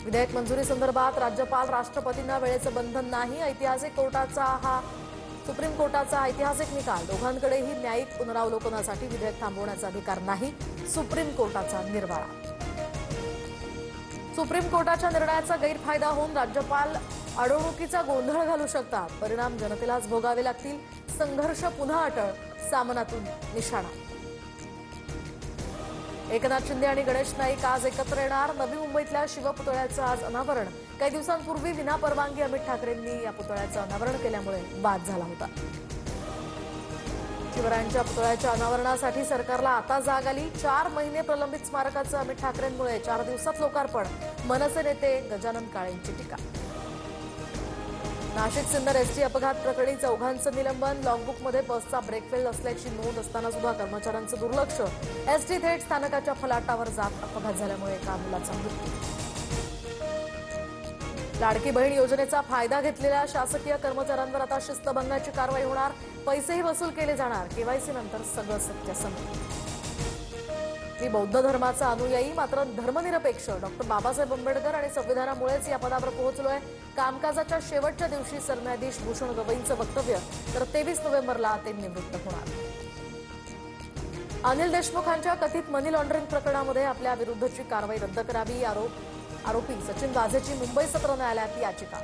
विधेयक मंजुरी संदर्भात राज्यपाल राष्ट्रपतींना वेळेचं बंधन नाही। सुप्रीम कोर्टाचा ऐतिहासिक निकाल। दोघांकडेही न्यायिक पुनरावलोकनासाठी विधेयक थांबवण्याचा अधिकार नाही, सुप्रीम कोर्टाचा निर्वाळा। सुप्रीम कोर्टाच्या निर्णयाचा गैरफायदा होऊन राज्यपाल अडवणुकीचा गोंधळ घालू शकतात, परिणाम जनतेलाच भोगावे लागतील। संघर्ष पुन्हा अटळ, सामनातून निशाणा। एकनाथ शिंदे आणि गणेश नाईक आज एकत्र येणार। नवी मुंबईतल्या शिवपुतळ्याचं आज अनावरण। काही दिवसांपूर्वी विनापरवानगी अमित ठाकरेंनी या पुतळ्याचं अनावरण केल्यामुळे वाद झाला होता। शिवरायांच्या पुतळ्याच्या अनावरणासाठी सरकारला आता जाग आली। 4 महिने प्रलंबित स्मारकाचं अमित ठाकरेंमुळे 4 दिवसात लोकार्पण। मनसे नेते गजानन काळेंची टीका। नाशिक सिन्नर एसटी अपघात प्रकरणी 4घांचं निलंबन। लॉगबुकमध्ये बसचा ब्रेक फेल असल्याची नोंद असताना सुद्धा कर्मचाऱ्यांचं दुर्लक्ष। एसटी थेट स्थानकाच्या फलाटावर जात अपघात झाल्यामुळे एका मुलाचा मृत्यू। लाडकी बहीण योजनेचा फायदा घेतलेल्या शासकीय कर्मचाऱ्यांवर आता शिस्तभंगाची कारवाई होणार। पैसेही वसूल केले जाणार। केवायसी नंतर सगळं सत्य समोर। मी बौद्ध धर्माचा अनुयायी मात्र धर्मनिरपेक्ष। डॉक्टर बाबासाहेब आंबेडकर आणि संविधानामुळेच या पदावर पोहोचलोय। कामकाजाच्या शेवटच्या दिवशी सरन्यायाधीश भूषण गवईंचं वक्तव्य। तर 23 नोव्हेंबरला ते निवृत्त होणार। अनिल देशमुखांच्या कथित मनी लॉन्ड्रिंग प्रकरणामध्ये आपल्या विरुद्धची कारवाई रद्द करावी। आरोपी सचिन वाझेची मुंबई सत्र न्यायालयात याचिका।